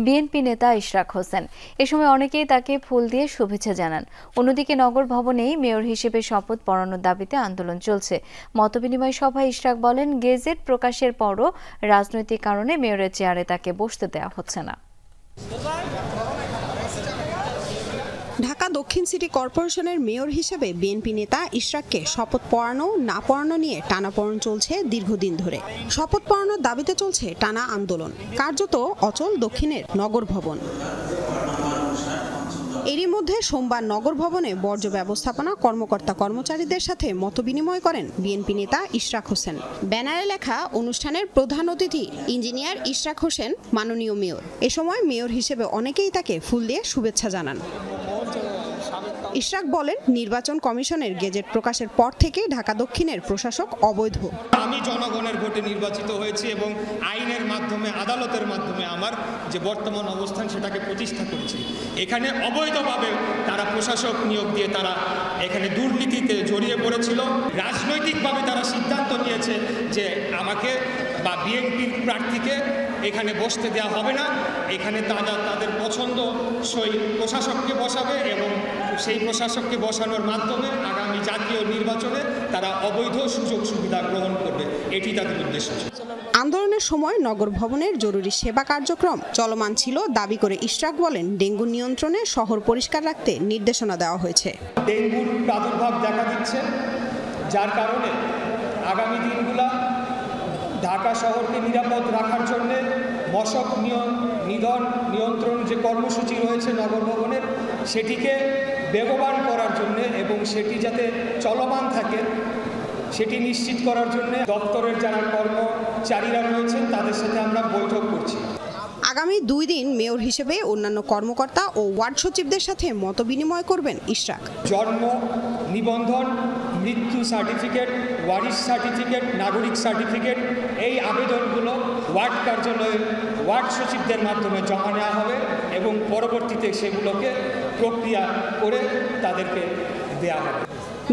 বিএনপি নেতা ইশরাক হোসেন। এ সময় অনেকেই তাকে ফুল দিয়ে শুভেচ্ছা জানান। অন্যদিকে নগর ভবনেই মেয়র হিসেবে শপথ পড়ানোর দাবিতে আন্দোলন চলছে। মতবিনিময় সভায় ইশরাক বলেন, গেজেট প্রকাশের পরও রাজনৈতিক কারণে মেয়রের চেয়ারে তাকে বসতে দেওয়া হচ্ছে না। ঢাকা দক্ষিণ সিটি কর্পোরেশনের মেয়র হিসেবে বিএনপি নেতা ইশরাককে শপথ পড়ানো না পড়ানো নিয়ে টানাপোড়েন চলছে দীর্ঘদিন ধরে। শপথ পড়ানোর দাবিতে চলছে টানা আন্দোলন, কার্যত অচল দক্ষিণের নগর ভবন। এরই মধ্যে সোমবার নগর ভবনে বর্জ্য ব্যবস্থাপনা কর্মকর্তা কর্মচারীদের সাথে মতবিনিময় করেন বিএনপি নেতা ইশরাক হোসেন। ব্যানারে লেখা, অনুষ্ঠানের প্রধান অতিথি ইঞ্জিনিয়ার ইশরাক হোসেন মাননীয় মেয়র। এ সময় মেয়র হিসেবে অনেকেই তাকে ফুল দিয়ে শুভেচ্ছা জানান। ইশরাক বলেন, নির্বাচন কমিশনের গেজেট প্রকাশের পর থেকে ঢাকা দক্ষিণের প্রশাসক অবৈধ। আমি জনগণের ভোটে নির্বাচিত হয়েছি এবং আইনের মাধ্যমে, আদালতের মাধ্যমে আমার যে বর্তমান অবস্থান সেটাকে প্রতিষ্ঠা করেছি। এখানে অবৈধভাবে তারা প্রশাসক নিয়োগ দিয়ে তারা এখানে দুর্নীতিতে জড়িয়ে পড়েছিল। রাজনৈতিকভাবে তারা সিদ্ধান্ত নিয়েছে যে আমাকে বা বিএনপির প্রার্থীকে এখানে বসতে দেওয়া হবে না, এখানে তাদের পছন্দসই প্রশাসককে বসাবে এবং সেই প্রশাসককে বসানোর মাধ্যমে আগামী জাতীয় নির্বাচনে তারা অবৈধ সুযোগ সুবিধা গ্রহণ করবে, এটি তাদের উদ্দেশ্য। আন্দোলনের সময় নগর ভবনের জরুরি সেবা কার্যক্রম চলমান ছিল দাবি করে ইশরাক বলেন, ডেঙ্গু নিয়ন্ত্রণে শহর পরিষ্কার রাখতে নির্দেশনা দেওয়া হয়েছে। ডেঙ্গুর প্রাদুর্ভাব দেখা দিচ্ছে, যার কারণে আগামী দিনগুলা ঢাকা শহরকে নিরাপদ রাখার জন্য মশক নিধন নিয়ন্ত্রণ যে কর্মসূচি রয়েছে নগর ভবনের, সেটিকে বেগবান করার জন্য এবং সেটি যাতে চলমান থাকে সেটি নিশ্চিত করার জন্য দপ্তরের যারা কর্মচারীরা রয়েছেন তাদের সাথে আমরা বৈঠক করছি। আগামী 2 দিন মেয়র হিসেবে অন্যান্য কর্মকর্তা ও ওয়ার্ড সচিবদের সাথে মতবিনিময় করবেন ইশরাক। জন্ম নিবন্ধন, মৃত্যু সার্টিফিকেট, ওয়ারিশ সার্টিফিকেট, নাগরিক সার্টিফিকেট এই আবেদনগুলো ওয়ার্ড কার্যালয়ে ওয়ার্ড সচিবদের মাধ্যমে জমা নেওয়া হবে এবং পরবর্তীতে সেগুলোকে প্রক্রিয়া করে তাদেরকে দেওয়া হবে।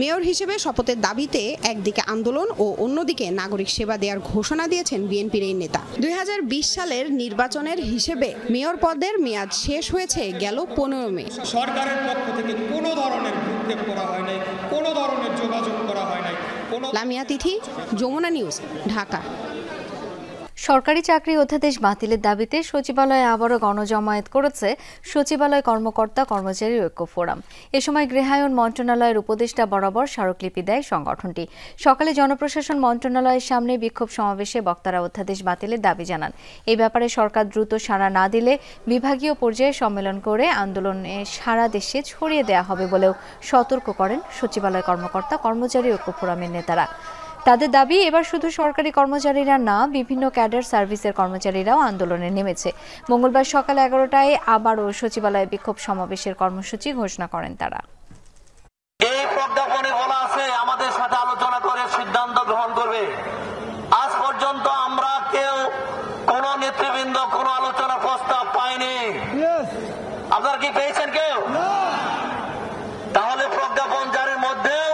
মেয়র হিসেবে শপথের দাবিতে একদিকে আন্দোলন ও অন্যদিকে নাগরিক সেবা দেওয়ার ঘোষণা দিয়েছেন বিএনপির এই নেতা। 2020 সালের নির্বাচনের হিসেবে মেয়র পদের মেয়াদ শেষ হয়েছে গেল 15 মে। সরকারের পক্ষ থেকে কোনো ধরনের ভূক্ষেপ করা হয় নাই, কোনো ধরনের যোগাযোগ করা হয় নাই। লামিয়া তিথি, যমুনা নিউজ, ঢাকা। সরকারি চাকরি অধ্যাদেশ বাতিলের দাবিতে সচিবালয়ে আবারও গণজমায়েত করেছে সচিবালয় কর্মকর্তা কর্মচারী ঐক্য ফোরাম। এ সময় গৃহায়ন মন্ত্রণালয়ের উপদেষ্টা বরাবর স্মারকলিপি দেয় সংগঠনটি। সকালে জনপ্রশাসন মন্ত্রণালয়ের সামনে বিক্ষোভ সমাবেশে বক্তারা অধ্যাদেশ বাতিলের দাবি জানান। এই ব্যাপারে সরকার দ্রুত সাড়া না দিলে বিভাগীয় পর্যায়ে সম্মেলন করে আন্দোলনে সারা দেশে ছড়িয়ে দেওয়া হবে বলেও সতর্ক করেন সচিবালয় কর্মকর্তা কর্মচারী ঐক্য ফোরামের নেতারা। তাদের দাবি, এবার শুধু সরকারি কর্মচারীরা না, বিভিন্ন ক্যাডার সার্ভিসের কর্মচারীরাও আন্দোলনে নেমেছে। মঙ্গলবার সকাল 11টায় আবারও সচিবালয়ে বিক্ষোভ সমাবেশের কর্মসূচি ঘোষণা করেন তারা। এই প্রজ্ঞাপনে বলা আছে আমাদের সাথে আলোচনা করে সিদ্ধান্ত গ্রহণ করবে। আজ পর্যন্ত আমরা কেউ কোন নেতৃবৃন্দ কোন আলোচনা প্রস্তাব পাইনি। আপনারা কি পেয়েছেন কেউ? তাহলে প্রজ্ঞাপন জারির মধ্যেও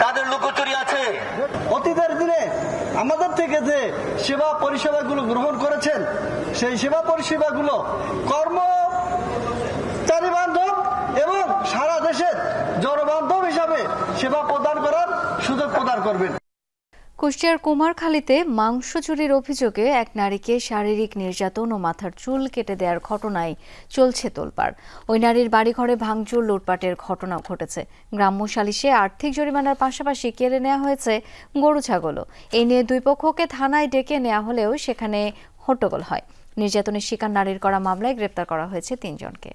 তাদের লুকোচুরি আছে। অতীতের দিনে আমাদের থেকে যে সেবা পরিষেবাগুলো গ্রহণ করেছেন সেই সেবা পরিষেবাগুলো কর্মচারী বান্ধব এবং সারা দেশের জনবান্ধব হিসাবে সেবা প্রদান করার সুযোগ প্রদান করবেন। কুষ্টিয়ার কুমারখালীতে মাংস চুরির অভিযোগে এক নারীকে শারীরিক নির্যাতন ও মাথার চুল কেটে দেওয়ার ঘটনায় চলছে তোলপাড়। ওই নারীর বাড়িঘরে ভাঙচুর, লুটপাটের ঘটনাও ঘটেছে। গ্রাম্য সালিশে আর্থিক জরিমানার পাশাপাশি কেড়ে নেওয়া হয়েছে গরু ছাগলও। এই নিয়ে দুই পক্ষকে থানায় ডেকে নেওয়া হলেও সেখানে হট্টগোল হয়। নির্যাতনের শিকার নারীর করা মামলায় গ্রেপ্তার করা হয়েছে 3 জনকে।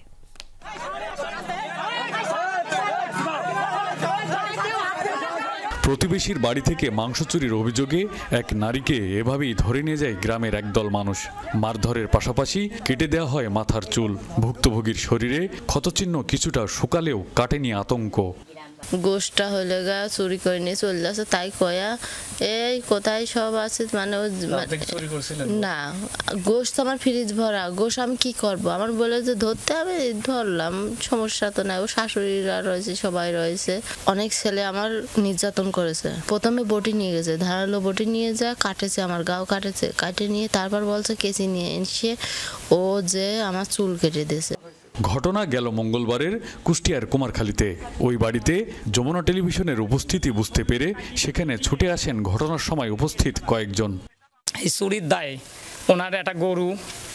প্রতিবেশীর বাড়ি থেকে মাংস চুরির অভিযোগে এক নারীকে এভাবেই ধরে নিয়ে যায় গ্রামের একদল মানুষ। মারধরের পাশাপাশি কেটে দেওয়া হয় মাথার চুল। ভুক্তভোগীর শরীরে ক্ষতচিহ্ন কিছুটা শুকালেও কাটেনি আতঙ্ক। গোষ্ঠটা হইলে গা চুরি করে নিয়ে চলে আসে, তাই কয়া এই কোথায় সব আছে মানে না, গোষ্ঠ আমার ফ্রিজ ভরা, গোষ্ঠ আমি কি করব, আমার বলে যে ধরতে আমি ধরলাম, সমস্যা তো নাই। ও শাশুড়িরা রয়েছে, সবাই রয়েছে। অনেক ছেলে আমার নির্যাতন করেছে। প্রথমে বটি নিয়ে গেছে, ধারালো বটি নিয়ে যা কাটেছে, আমার গাও কাটেছে, কাটে নিয়ে তারপর বলছে কেচি নিয়ে এসে ও যে আমার চুল কেটে দিয়েছে। ঘটনা গেল মঙ্গলবারের কুষ্টিয়ার কুমারখালীতে। ওই বাড়িতে যমুনা টেলিভিশনের উপস্থিতি বুঝতে পেরে সেখানে ছুটে আসেন ঘটনার সময় উপস্থিত কয়েকজন। এই চুরির দায়ে ওনার একটা গরু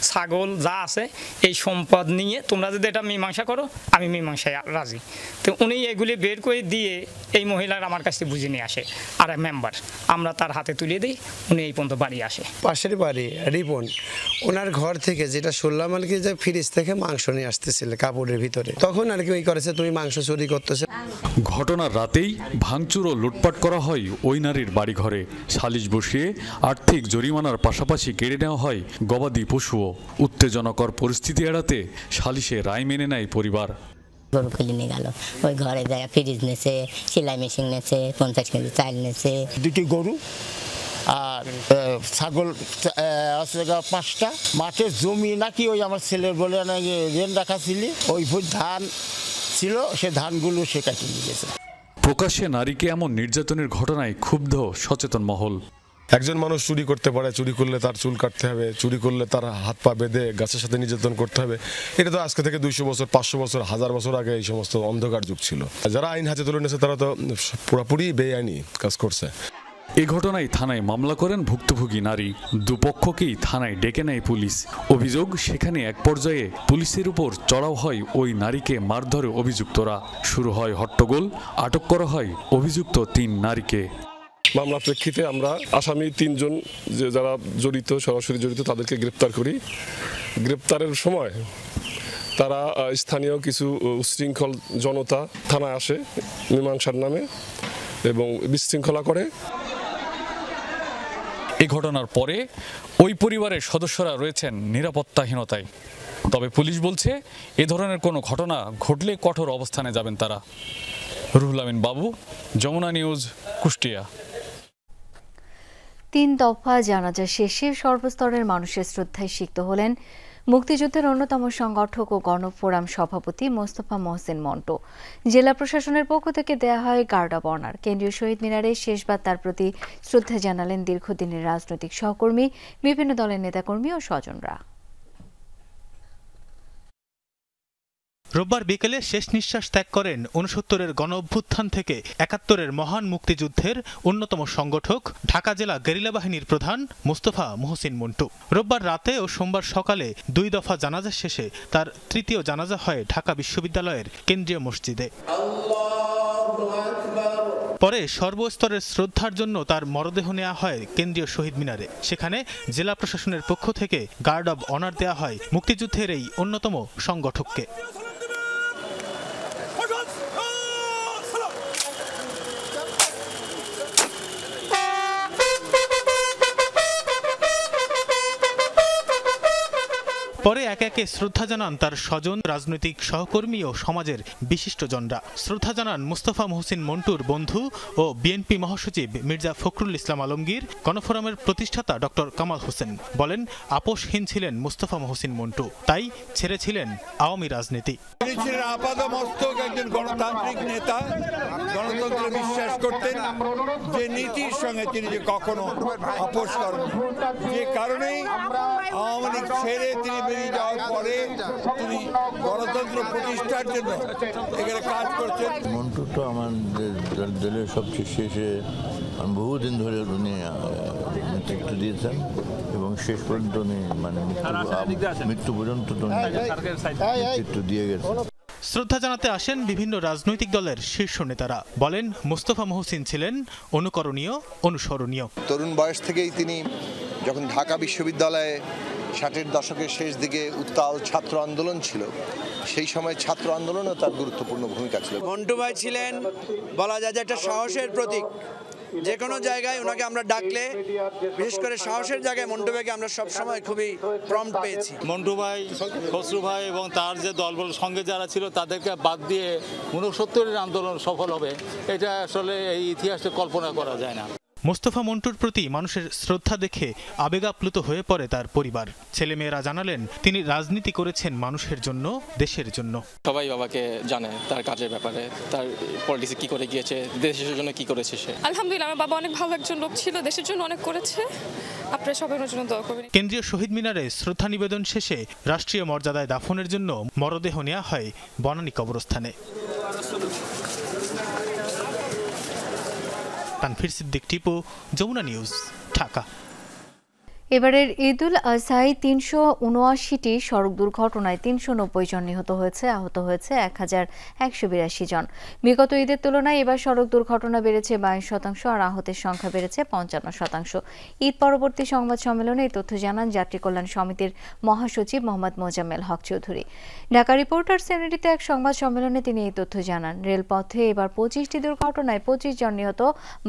ছাগল যা আছে এই সম্পদ নিয়ে তোমরা যদি এটা মীমাংসা করো আমি মীমাংসায় রাজি। তো উনি এগুলি বের করে দিয়ে এই মহিলার আমার কাছে বুঝে নিয়ে আসে আর মেম্বার, আমরা তার হাতে তুলে দিই, উনি এই পর্যন্ত বাড়ি আসে। পাশের বাড়ি রিপন, ওনার ঘর থেকে যেটা শুনলাম আর কি যে ফ্রিজ থেকে মাংস নিয়ে আসতেছিল কাপড়ের ভিতরে, তখন আর কি ওই করেছে তুমি মাংস চুরি করতেছে। ঘটনার রাতেই ভাঙচুর ও লুটপাট করা হয় ওই নারীর বাড়িঘরে। সালিশ বসিয়ে আর্থিক জরিমানার পাশাপাশি কেড়ে নেওয়া হয় গবাদি পশুও। উত্তেজনাকর পরিস্থিতি এড়াতে সালিশে রায় মেনে নেয় পরিবার। গরু খুলে নিয়ে গেল, ওই ঘরে যায় ফ্রিজ নেছে, সেলাই মেশিন নেছে, 50 কেজি চাল নেছে, 2টি গরু আর ছাগল আছে 5টা। মাঠের জমি নাকি ওই আমার ছেলের বলে রেন রাখা ছিল, ওই ধান ছিল, সে ধানগুলো সে কাটিয়ে নিয়ে গেছে। প্রকাশ্যে নারীকে এমন নির্যাতনের ঘটনায় ক্ষুব্ধ সচেতন মহল। একজন মানুষ চুরি করতে পারে, চুরি করলে তার চুল কাটতে হবে, চুরি করলে তার হাত পা বেঁধে গাছের সাথে নির্যাতন করতে হবে। এটা তো আজকে থেকে 200 বছর, 500 বছর, 1000 বছর আগে এই সমস্ত অন্ধকার যুগ ছিল। যারা আইন হাতে তুলে নিয়েছে তারা তো পুরোপুরি বেআইনি কাজ করছে। এই ঘটনায় থানায় মামলা করেন ভুক্তভোগী নারী। দুপক্ষকেই থানায় ডেকে নেয় পুলিশ। অভিযোগ, সেখানে এক পর্যায়ে পুলিশের উপর চড়াও হয় ওই নারীকে মারধরে অভিযুক্তরা। শুরু হয় হট্টগোল, আটক করা হয় অভিযুক্ত 3 নারীকে। মামলা প্রেক্ষিতে আমরা আসামি 3 জন যে যারা জড়িত, সরাসরি জড়িত, তাদেরকে গ্রেপ্তার করি। গ্রেপ্তারের সময় তারা স্থানীয় কিছু উচ্ছৃঙ্খল জনতা থানায় আসে মীমাংসার নামে এবং বিশৃঙ্খলা করে। এই ঘটনার পরে ওই পরিবারের সদস্যরা রয়েছেন নিরাপত্তাহীনতায়। তবে পুলিশ বলছে এ ধরনের কোনো ঘটনা ঘটলে কঠোর অবস্থানে যাবেন তারা। রুহুল আমিন বাবু, যমুনা নিউজ, কুষ্টিয়া। 3 দফা জানাজা শেষে সর্বস্তরের মানুষের শ্রদ্ধায় সিক্ত হলেন মুক্তিযুদ্ধের অন্যতম সংগঠক ও গণফোরাম সভাপতি মোস্তফা মহসিন মন্টু। জেলা প্রশাসনের পক্ষ থেকে দেয়া হয় গার্ড অব অনার। কেন্দ্রীয় শহীদ মিনারে শেষবার তার প্রতি শ্রদ্ধা জানালেন দীর্ঘদিনের রাজনৈতিক সহকর্মী, বিভিন্ন দলের নেতাকর্মী ও স্বজনরা। রোববার বিকেলে শেষ নিঃশ্বাস ত্যাগ করেন 69-এর গণ অভ্যুত্থান থেকে 71-এর মহান মুক্তিযুদ্ধের অন্যতম সংগঠক, ঢাকা জেলা গেরিলা বাহিনীর প্রধান মোস্তফা মহসিন মন্টু। রোববার রাতে ও সোমবার সকালে 2 দফা জানাজা শেষে তার তৃতীয় জানাজা হয় ঢাকা বিশ্ববিদ্যালয়ের কেন্দ্রীয় মসজিদে। পরে সর্বস্তরের শ্রদ্ধার জন্য তার মরদেহ নেওয়া হয় কেন্দ্রীয় শহীদ মিনারে। সেখানে জেলা প্রশাসনের পক্ষ থেকে গার্ড অব অনার দেওয়া হয় মুক্তিযুদ্ধের এই অন্যতম সংগঠককে। পরে একে একে শ্রদ্ধা জানান তার স্বজন, রাজনৈতিক সহকর্মী ও সমাজের বিশিষ্টজনরা। শ্রদ্ধা জানান মোস্তফা মহসিন মন্টুর বন্ধু ও বিএনপি মহাসচিব মির্জা ফখরুল ইসলাম আলমগীর। গণফোরামের প্রতিষ্ঠাতা ডক্টর কামাল হোসেন বলেন, আপোষহীন ছিলেন মোস্তফা মহসিন মন্টু, তাই ছেড়েছিলেন আওয়ামী রাজনীতি। তিনি ছিলেন আপাতমস্তক একজন গণতান্ত্রিক নেতা, গণতন্ত্রে বিশ্বাস করতেন, যে নীতির সঙ্গে তিনি যে কখনো আপোষ করেন, যে কারণেই আওয়ামী লীগ ছেড়ে তিনি বেরিয়ে যাওয়ার পরে তিনি গণতন্ত্র প্রতিষ্ঠার জন্য এখানে কাজ করছেন। মন্টু তো আমার দলের সবচেয়ে শেষে বহুদিন ধরে উনি নেতৃত্ব দিয়েছেন এবং শেষ পর্যন্ত উনি মানে মৃত্যু পর্যন্ত নেতৃত্ব দিয়ে গেছেন। শ্রদ্ধা জানাতে আসেন বিভিন্ন রাজনৈতিক দলের শীর্ষ নেতারা। বলেন, মোস্তফা মহসিন ছিলেন অনুকরণীয়, অনুসরণীয়। তরুণ বয়স থেকেই তিনি যখন ঢাকা বিশ্ববিদ্যালয়ে 60-এর দশকের শেষ দিকে উত্তাল ছাত্র আন্দোলন ছিল, সেই সময় ছাত্র আন্দোলনেও তার গুরুত্বপূর্ণ ভূমিকা ছিল। মন্টু ভাই ছিলেন বলা যায় যে একটা সাহসের প্রতীক। যে কোনো জায়গায় ওনাকে আমরা ডাকলে, বিশেষ করে সাহসের জায়গায় মন্টু ভাইকে আমরা সবসময় খুবই প্রম্পট পেয়েছি। মন্টু ভাই, খসরু ভাই এবং তার যে দলবল সঙ্গে যারা ছিল তাদেরকে বাদ দিয়ে 69-এর আন্দোলন সফল হবে, এটা আসলে এই ইতিহাসে কল্পনা করা যায় না। মোস্তফা মন্টুর প্রতি মানুষের শ্রদ্ধা দেখে আবেগাপ্লুত হয়ে পড়ে তার পরিবার। ছেলেমেয়েরা জানালেন, তিনি রাজনীতি করেছেন মানুষের জন্য, দেশের জন্য। সবাই বাবাকে জানে তার কাজের ব্যাপারে, তার পলিটিক্সে কি করে গিয়েছে, দেশের জন্য কি করেছে সে। আলহামদুলিল্লাহ, আমার বাবা অনেক ভালো একজন লোক ছিল, দেশের জন্য অনেক করেছে। আপনারা সবাই ওনার জন্য দোয়া করবেন। কেন্দ্রীয় শহীদ মিনারে শ্রদ্ধা নিবেদন শেষে রাষ্ট্রীয় মর্যাদায় দাফনের জন্য মরদেহ নেওয়া হয় বনানী কবরস্থানে। তানভীর সিদ্দিক টিপু, যমুনা নিউজ, ঢাকা। এবারের ঈদুল আজহায় 379টি সড়ক দুর্ঘটনায় 390 জন নিহত হয়েছে, আহত হয়েছে 1182 জন। বিগত ঈদের তুলনায় এবার সড়ক দুর্ঘটনা বেড়েছে 22% আর আহতের সংখ্যা বেড়েছে 55%। ঈদ পরবর্তী সংবাদ সম্মেলনে এই তথ্য জানান যাত্রী কল্যাণ সমিতির মহাসচিব মোহাম্মদ মোজাম্মেল হক চৌধুরী। ঢাকা রিপোর্টার শ্রেণীতে এক সংবাদ সম্মেলনে তিনি এই তথ্য জানান। রেলপথে এবার 25টি দুর্ঘটনায় 25 জন নিহত,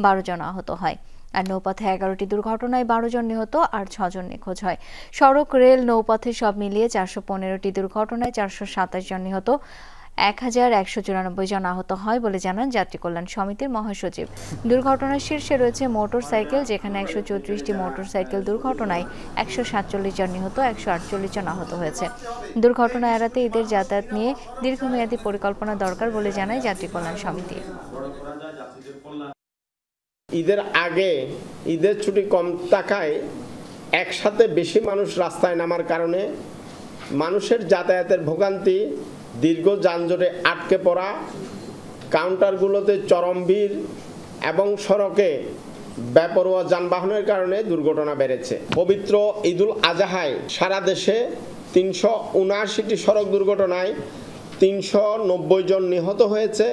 12 জন আহত হয়। আর নৌপথে 11টি দুর্ঘটনায় 12 জন নিহত আর 6 জন নিখোঁজ হয়। সড়ক, রেল, নৌপথে সব মিলিয়ে 415টি দুর্ঘটনায় 427 জন নিহত, 1194 জন আহত হয় বলে জানান যাত্রী কল্যাণ সমিতির মহাসচিব। দুর্ঘটনার শীর্ষে রয়েছে মোটর সাইকেল, যেখানে 134টি মোটর সাইকেল দুর্ঘটনায় 147 জন নিহত, 148 জন আহত হয়েছে। দুর্ঘটনা এড়াতে ঈদের যাতায়াত নিয়ে দীর্ঘমেয়াদী পরিকল্পনা দরকার বলে জানায় যাত্রী কল্যাণ সমিতি। ঈদের আগে ঈদের ছুটি কম থাকায় একসাথে বেশি মানুষ রাস্তায় নামার কারণে মানুষের যাতায়াতের ভোগান্তি, দীর্ঘ যানজটে আটকে পড়া, কাউন্টারগুলোতে চরম ভিড় এবং সড়কে বেপরোয়া যানবাহনের কারণে দুর্ঘটনা বেড়েছে। পবিত্র ঈদুল আজহায় সারা দেশে 379টি সড়ক দুর্ঘটনায় 390 জন নিহত হয়েছে,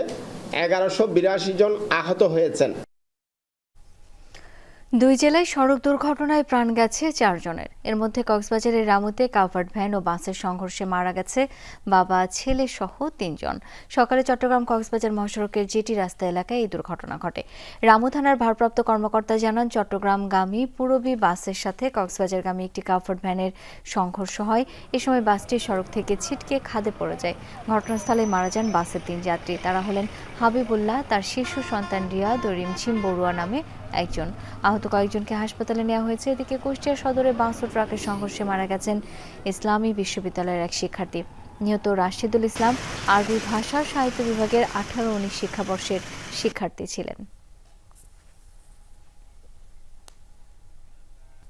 1182 জন আহত হয়েছেন। দুই জেলায় সড়ক দুর্ঘটনায় প্রাণ গেছে 4 জনের। এর মধ্যে কক্সবাজারের রামুতে কাভার্ড ভ্যান ও বাসের সংঘর্ষে মারা গেছে বাবা ছেলে সহ 3 জন। সকালে চট্টগ্রাম কক্সবাজার মহাসড়কের জেটি রাস্তা এলাকায় এই দুর্ঘটনা ঘটে। রামু থানার ভারপ্রাপ্ত কর্মকর্তা জানান, চট্টগ্রামগামী পূরবী বাসের সাথে কক্সবাজারগামী একটি কাভার্ড ভ্যানের সংঘর্ষ হয়। এ সময় বাসটি সড়ক থেকে ছিটকে খাদে পড়ে যায়। ঘটনাস্থলে মারা যান বাসের 3 যাত্রী। তারা হলেন হাবিবুল্লাহ, তার শিশু সন্তান রিয়াদ ও রিমঝিম বড়ুয়া নামে একজন। আহত কয়েকজনকে হাসপাতালে নেওয়া হয়েছে। এদিকে কুষ্টিয়া সদরে বাস ও ট্রাকের সংঘর্ষে মারা গেছেন ইসলামী বিশ্ববিদ্যালয়ের এক শিক্ষার্থী। নিহত রাশিদুল ইসলাম আরবি ভাষা সাহিত্য বিভাগের 18-19 শিক্ষাবর্ষের শিক্ষার্থী ছিলেন।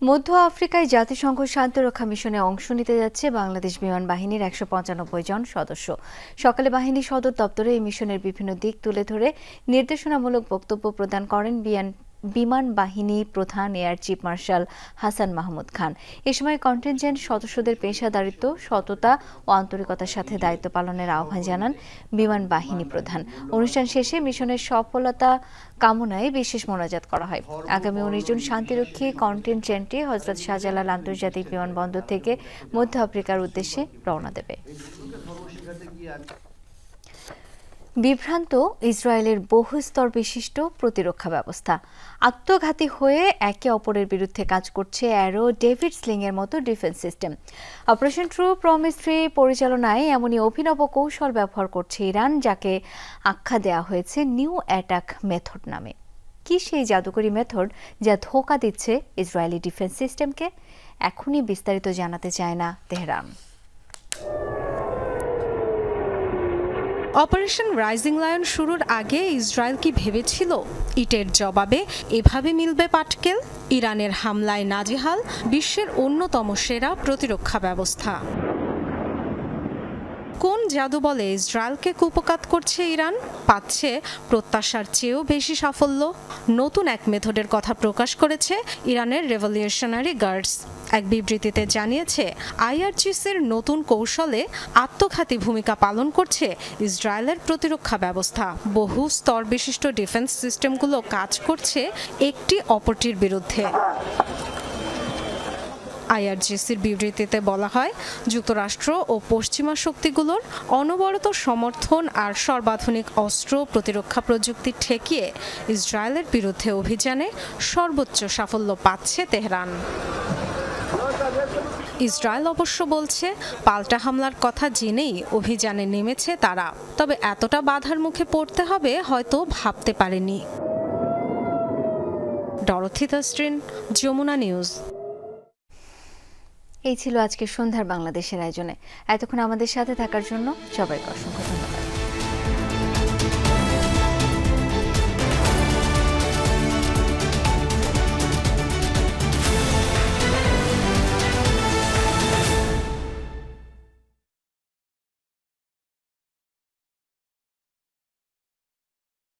মধ্য আফ্রিকায় জাতিসংঘ শান্তিরক্ষা মিশনে অংশ নিতে যাচ্ছে বাংলাদেশ বিমান বাহিনীর 195 জন সদস্য। সকালে বাহিনী সদর দপ্তরে এই মিশনের বিভিন্ন দিক তুলে ধরে নির্দেশনামূলক বক্তব্য প্রদান করেন বিমান বাহিনী প্রধান air chief marshal Hasan Mahmud Khan. এ সময় কন্টিনজেন্ট সদস্যদের পেশাদারিত্ব, সততা ও আন্তরিকতার সাথে দায়িত্ব পালনের আহ্বান জানান বিমান বাহিনী প্রধান। অনুষ্ঠান শেষে মিশনের সফলতা কামনায় বিশেষ মোনাজাত করা হয়। আগামী 19 জুন শান্তিরক্ষী কন্টিনজেন্টটি হযরত শাহজালাল আন্তর্জাতিক বিমানবন্দর থেকে মধ্য আফ্রিকার উদ্দেশ্যে রওনা দেবে। বিভ্রান্ত ইসরায়েলের বহুস্তর বিশিষ্ট প্রতিরক্ষা ব্যবস্থা। আত্মঘাতী হয়ে একে অপরের বিরুদ্ধে কাজ করছে অ্যারো, ডেভিড স্লিং এর মতো defence system. Operation true promise 3 পরিচালনায় এমনই অভিনব কৌশল ব্যবহার করছে ইরান, যাকে আখ্যা দেওয়া হয়েছে নিউ অ্যাটাক মেথড নামে। কি সেই জাদুকরী মেথড যা ধোঁকা দিচ্ছে ইসরায়েলি ডিফেন্স সিস্টেমকে? এখনই বিস্তারিত জানাতে চায় না তেহরান। অপারেশন রাইজিং লায়ন শুরুর আগে ইসরায়েল কি ভেবেছিল ইটের জবাবে এভাবে মিলবে পাটকেল? ইরানের হামলায় নাজেহাল বিশ্বের অন্যতম সেরা প্রতিরক্ষা ব্যবস্থা। কোন জাদু বলে ইসরায়েলকে কুপকাত করছে ইরান? পাচ্ছে প্রত্যাশার চেয়েও বেশি সাফল্য। নতুন এক মেথডের কথা প্রকাশ করেছে ইরানের রেভলিউশনারি গার্ডস। এক বিবৃতিতে জানিয়েছে, আইআরজিসির নতুন কৌশলে আত্মঘাতী ভূমিকা পালন করছে ইসরায়েলের প্রতিরক্ষা ব্যবস্থা। বহু স্তর বিশিষ্ট ডিফেন্স সিস্টেমগুলো কাজ করছে একটি অপরটির বিরুদ্ধে। আইআরজিসির বিবৃতিতে বলা হয়, যুক্তরাষ্ট্র ও পশ্চিমা শক্তিগুলোর অনবরত সমর্থন আর সর্বাধুনিক অস্ত্র প্রতিরক্ষা প্রযুক্তি ঠেকিয়ে ইসরায়েলের বিরুদ্ধে অভিযানে সর্বোচ্চ সাফল্য পাচ্ছে তেহরান। ইসরায়েল অবশ্য বলছে, পাল্টা হামলার কথা জেনেই অভিযানে নেমেছে তারা। তবে এতটা বাধার মুখে পড়তে হবে হয়তো ভাবতে পারেনি। ডরথি থাস্ট্রিন, যমুনা নিউজ। এই ছিল আজকে সন্ধ্যার বাংলাদেশের আয়োজনে। এতক্ষণ আমাদের সাথে থাকার জন্য সবাইকে অসংখ্য ধন্যবাদ।